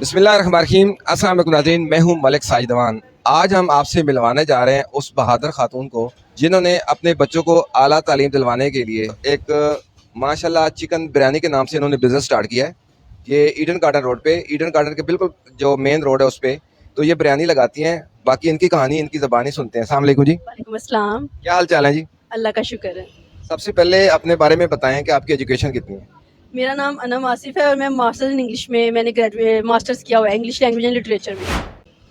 बिस्मिल्लाहिर्रहमानिर्रहीम। अस्सलाम वालेकुम नाज़रीन, मैं हूं मलिक साजिदवान। आज हम आपसे मिलवाने जा रहे हैं उस बहादुर खातून को जिन्होंने अपने बच्चों को आला तालीम दिलवाने के लिए एक माशाल्लाह चिकन बिरयानी के नाम से इन्होंने बिज़नेस स्टार्ट किया है। ये ईडन गार्डन रोड पे, ईडन गार्डन के बिल्कुल जो मेन रोड है उस पे तो ये बिरयानी लगाती हैं। बाकी इनकी कहानी, इनकी ज़बानी सुनते हैं। अस्सलाम वालेकुम जी, वालेकुम अस्सलाम। क्या हाल चाल है जी? अल्लाह का शुक्र है। सबसे पहले अपने बारे में बताएं कि आपकी एजुकेशन कितनी है? मेरा नाम अनम आसिफ है और मैं मास्टर्स इन इंग्लिश में मैंने ग्रेजुएट मास्टर्स किया हुआ है इंग्लिश लैंग्वेज एंड लिटरेचर में।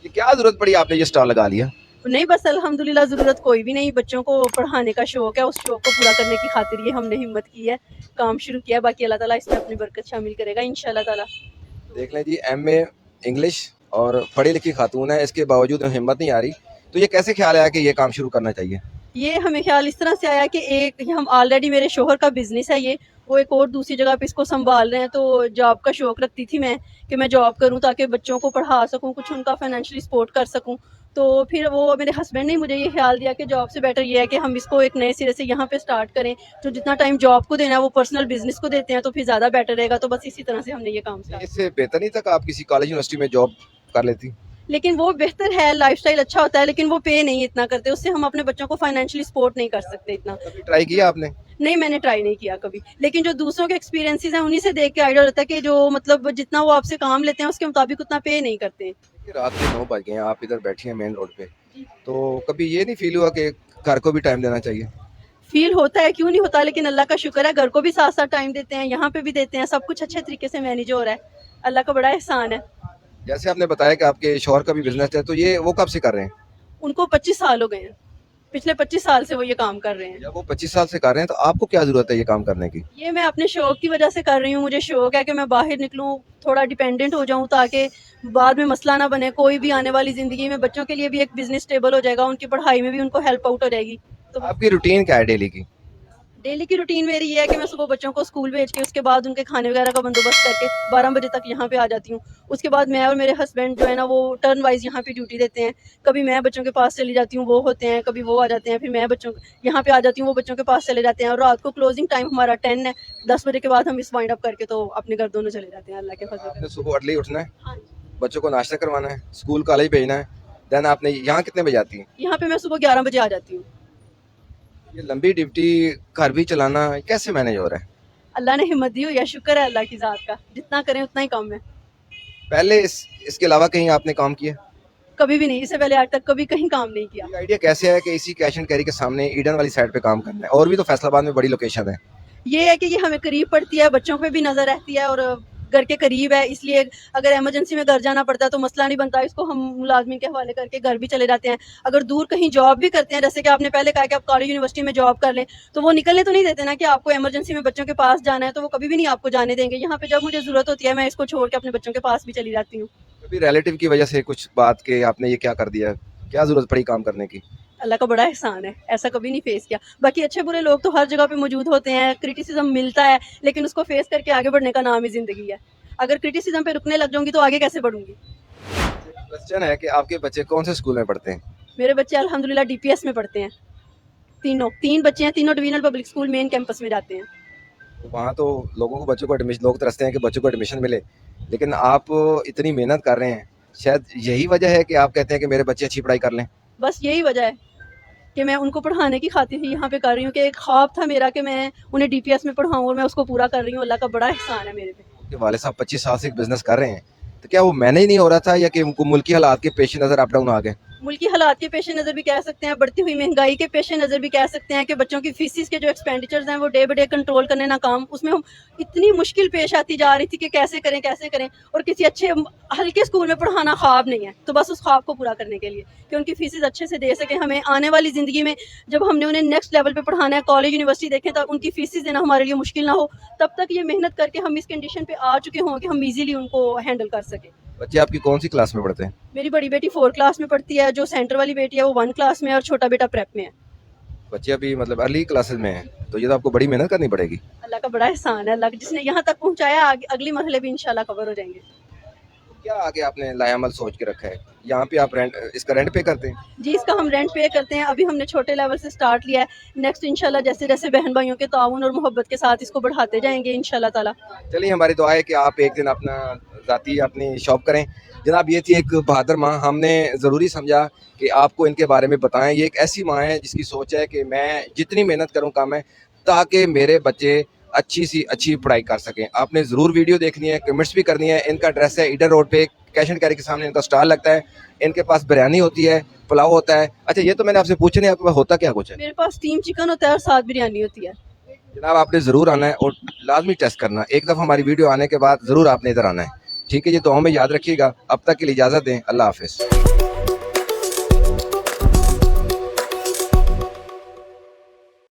ये क्या ज़रूरत पड़ी आपने ये स्टॉल लगा लिया? नहीं, बस अल्हम्दुलिल्लाह ज़रूरत कोई भी नहीं, बच्चों को पढ़ाने का शौक़ है, उस शौक़ को पूरा करने की खातिर ये हमने हिम्मत की है, काम शुरू किया। बाकी अल्लाह ताला इसमें अपनी बरकत शामिल करेगा इंशाअल्लाह ताला। देख लें जी, एमए इंग्लिश और पढ़ी लिखी खातून है, इसके बावजूद हिम्मत नहीं आ रही, तो ये कैसे ख्याल आया कि ये काम शुरू करना चाहिए? ये हमें ख्याल इस तरह से आया कि एक हम ऑलरेडी मेरे शोहर का बिज़नेस है ये, वो एक और दूसरी जगह पे इसको संभाल रहे हैं, तो जॉब का शौक़ रखती थी मैं कि मैं जॉब करूं ताकि बच्चों को पढ़ा सकूं, कुछ उनका फाइनेंशियली सपोर्ट कर सकूं। तो फिर वो मेरे हस्बैंड ने मुझे ये ख्याल दिया कि जॉब से बेटर ये है कि हम इसको एक नए सिरे से यहाँ पे स्टार्ट करें, तो जितना टाइम जॉब को देना है वो पर्सनल बिजनेस को देते हैं तो फिर ज़्यादा बेटर रहेगा। तो बस इसी तरह से हमने ये काम स्टार्ट। इससे बेहतर नहीं था कि आप किसी कॉलेज यूनिवर्सिटी में जॉब कर लेती? लेकिन वो बेहतर है, लाइफस्टाइल अच्छा होता है, लेकिन वो पे नहीं इतना करते, उससे हम अपने बच्चों को फाइनेंशियली सपोर्ट नहीं कर सकते इतना। कभी ट्राई किया आपने? नहीं, मैंने ट्राई नहीं किया कभी, लेकिन जो दूसरों के एक्सपीरियंसेस हैं उन्हीं से देख के आइडिया रहता है कि जो मतलब जितना वो आपसे काम लेते हैं उसके मुताबिक उतना पे नहीं करते हैं। देखिए, रात के 9 बज गए हैं, आप इधर बैठी हैं मेन रोड पे, तो कभी ये नहीं फील हुआ कि घर को भी टाइम देना चाहिए? फील होता है, क्यों नहीं होता, लेकिन अल्लाह का शुक्र है घर को भी साथ साथ टाइम देते हैं, यहाँ पे भी देते हैं, सब कुछ अच्छे तरीके से मैनेज हो रहा है, अल्लाह का बड़ा एहसान है। जैसे आपने बताया कि आपके शौहर का भी बिजनेस है, तो ये वो कब से कर रहे हैं? उनको 25 साल हो गए हैं, पिछले 25 साल से वो ये काम कर रहे हैं। जब वो 25 साल से कर रहे हैं तो आपको क्या जरूरत है ये काम करने की? ये मैं अपने शौक की वजह से कर रही हूँ, मुझे शौक है कि मैं बाहर निकलूँ, थोड़ा डिपेंडेंट हो जाऊँ ताकि बाद में मसला ना बने, कोई भी आने वाली ज़िंदगी में बच्चों के लिए भी एक बिजनेस स्टेबल हो जाएगा, उनकी पढ़ाई में भी उनको हेल्प आउट हो जाएगी। तो आपकी रूटीन क्या है डेली की? डेली की रूटीन मेरी ये है कि मैं सुबह बच्चों को स्कूल भेज के उसके बाद उनके खाने वगैरह का बंदोबस्त करके 12 बजे तक यहाँ पे आ जाती हूँ। उसके बाद मैं और मेरे हस्बैंड जो है ना वो टर्न वाइज यहाँ पे ड्यूटी देते हैं, कभी मैं बच्चों के पास चली जाती हूँ, वो होते हैं, कभी वो आ जाते हैं, फिर मैं बच्चों यहाँ पे आ जाती हूँ, वो बच्चों के पास चले जाते हैं। और रात को क्लोजिंग टाइम हमारा 10 है, 10 बजे के बाद हम इस वाइंड अप करके तो अपने घर दोनों चले जाते हैं अल्लाह के फजल आपने से। सुबह अर्ली उठना है, हाँ जी। बच्चों को नाश्ता करवाना है, स्कूल कॉलेज भेजना है, देन आपने यहाँ कितने बजे आती है? यहाँ पे मैं सुबह 11 बजे आ जाती हूँ। ये लंबी ड्यूटी, घर भी चलाना, कैसे मैनेज हो रहा है? अल्लाह ने हिम्मत दी हुई है, शुक्र है अल्लाह की ज़ात का, जितना करें उतना ही कम है। पहले इसके अलावा कहीं आपने काम किया? कभी भी नहीं, इससे पहले आज तक कभी कहीं काम नहीं किया। ये आइडिया कैसे है कि इसी कैश एंड कैरी के सामने ईडन वाली साइड पे काम करना है? और भी तो फैसलाबाद में बड़ी लोकेशन है। ये है कि ये हमें करीब पड़ती है, बच्चों पे भी नज़र रहती है और घर के करीब है, इसलिए अगर इमरजेंसी में घर जाना पड़ता है तो मसला नहीं बनता, इसको हम मुलाजमिन के हवाले करके घर भी चले जाते हैं। अगर दूर कहीं जॉब भी करते हैं, जैसे कि आपने पहले कहा कि आप कॉलेज यूनिवर्सिटी में जॉब कर लें, तो वो निकलने तो नहीं देते ना कि आपको इमरजेंसी में बच्चों के पास जाना है, तो वो कभी भी नहीं आपको जाने देंगे। यहाँ पे जब मुझे ज़रूरत होती है मैं इसको छोड़ के अपने बच्चों के पास भी चली जाती हूँ। कभी रिलेटिव की वजह से कुछ बात के आपने ये क्या कर दिया, क्या जरूरत पड़ी काम करने की? अल्लाह का बड़ा एहसान है, ऐसा कभी नहीं फेस किया। बाकी अच्छे बुरे लोग तो हर जगह पे मौजूद होते हैं, क्रिटिसिज्म मिलता है, लेकिन उसको फेस करके आगे बढ़ने का नाम ही ज़िंदगी है। अगर क्रिटिसिज्म पे रुकने लग जाऊंगी तो आगे कैसे बढ़ूंगी। क्वेश्चन है कि आपके बच्चे कौन से स्कूल में पढ़ते हैं? मेरे बच्चे अल्हम्दुलिल्लाह DPS में पढ़ते हैं, तीन बच्चे हैं, तीनों divisional public school main campus में जाते हैं। वहाँ तो लोगों को बच्चों को एडमिशन, लोग तरसते हैं कि बच्चों को एडमिशन मिले, लेकिन आप इतनी मेहनत कर रहे हैं, शायद यही वजह है कि आप कहते हैं कि मेरे बच्चे अच्छी पढ़ाई कर लें। बस यही वजह है कि मैं उनको पढ़ाने की खातिर ही यहाँ पे कर रही हूँ, कि एक ख्वाब था मेरा कि मैं उन्हें DPS में पढ़ाऊँ और मैं उसको पूरा कर रही हूँ। अल्लाह का बड़ा एहसान है मेरे पे। उनके वाले साहब 25 साल से एक बिजनेस कर रहे हैं, तो क्या वो मैनेज नहीं हो रहा था या कि उनको मुल्की हालात के पेश नज़र अप डाउन आ गए? मुल्की हालात के पेश नज़र भी कह सकते हैं, बढ़ती हुई महंगाई के पेश नज़र भी कह सकते हैं कि बच्चों की फीसिस के जो एक्सपेंडिचर्स हैं वो डे बाई डे कंट्रोल करने ना काम, उसमें हम इतनी मुश्किल पेश आती जा रही थी कि कैसे करें। और किसी अच्छे हल्के स्कूल में पढ़ाना ख्वाब नहीं है, तो बस उस ख्वाब को पूरा करने के लिए कि उनकी फीसिस अच्छे से दे सके, हमें आने वाली ज़िंदगी में जब हमने उन्हें नेक्स्ट लेवल पे पढ़ाना है, कॉलेज यूनिवर्सिटी देखें, तब उनकी फीसिस देना हमारे लिए मुश्किल ना हो, तब तक ये मेहनत करके हम इस कंडीशन पे आ चुके हों कि हम ईजिली उनको हैंडल कर सकें। बच्चे आपकी कौन सी क्लास में पढ़ते हैं? मेरी बड़ी बेटी 4 क्लास में पढ़ती है, जो सेंटर वाली बेटी है वो 1 क्लास में है और छोटा बेटा प्रेप में है। बच्चे अभी मतलब अर्ली क्लासेस में हैं, तो ये तो आपको बड़ी मेहनत करनी पड़ेगी। अल्लाह का बड़ा एहसान है, अल्लाह जिसने यहाँ तक पहुँचाया, अगली मरहले भी इंशाल्लाह कवर हो जाएंगे। क्या आगे आपने लायामल सोच के रखा है? यहाँ पे आप रेंट, इसका रेंट पे करते हैं? जी, इसका हम रेंट पे करते हैं। अभी हमने छोटे लेवल से स्टार्ट लिया है, नेक्स्ट इंशाल्लाह जैसे जैसे बहन भाइयों के ताउन और मोहब्बत के साथ इसको बढ़ाते जाएंगे इंशाल्लाह ताला। चलिए, हमारी दुआ है कि आप एक दिन अपना ज़ाती अपनी शॉप करें। जनाब, ये थी एक बहादुर माँ, हमने ज़रूरी समझा कि आपको इनके बारे में बताएं। ये एक ऐसी माँ है जिसकी सोच है कि मैं जितनी मेहनत करूँ कम है, ताकि मेरे बच्चे अच्छी सी अच्छी पढ़ाई कर सकें। आपने ज़रूर वीडियो देखनी है, कमेंट्स भी करनी है। इनका एड्रेस है ईडर रोड पे, कैश एंड कैरी के सामने इनका स्टॉल लगता है। इनके पास बिरयानी होती है, पुलाव होता है। अच्छा, ये तो मैंने आपसे पूछा नहीं, आपके पास होता क्या कुछ है? मेरे पास स्टीम चिकन होता है और साथ बिरयानी होती है। जनाब, आपने ज़रूर आना है और लाजमी टेस्ट करना। एक दफ़ा हमारी वीडियो आने के बाद ज़रूर आपने इधर आना है, ठीक है जी? तो हमें याद रखिएगा। अब तक के लिए इजाज़त दें, अल्लाह हाफिज़।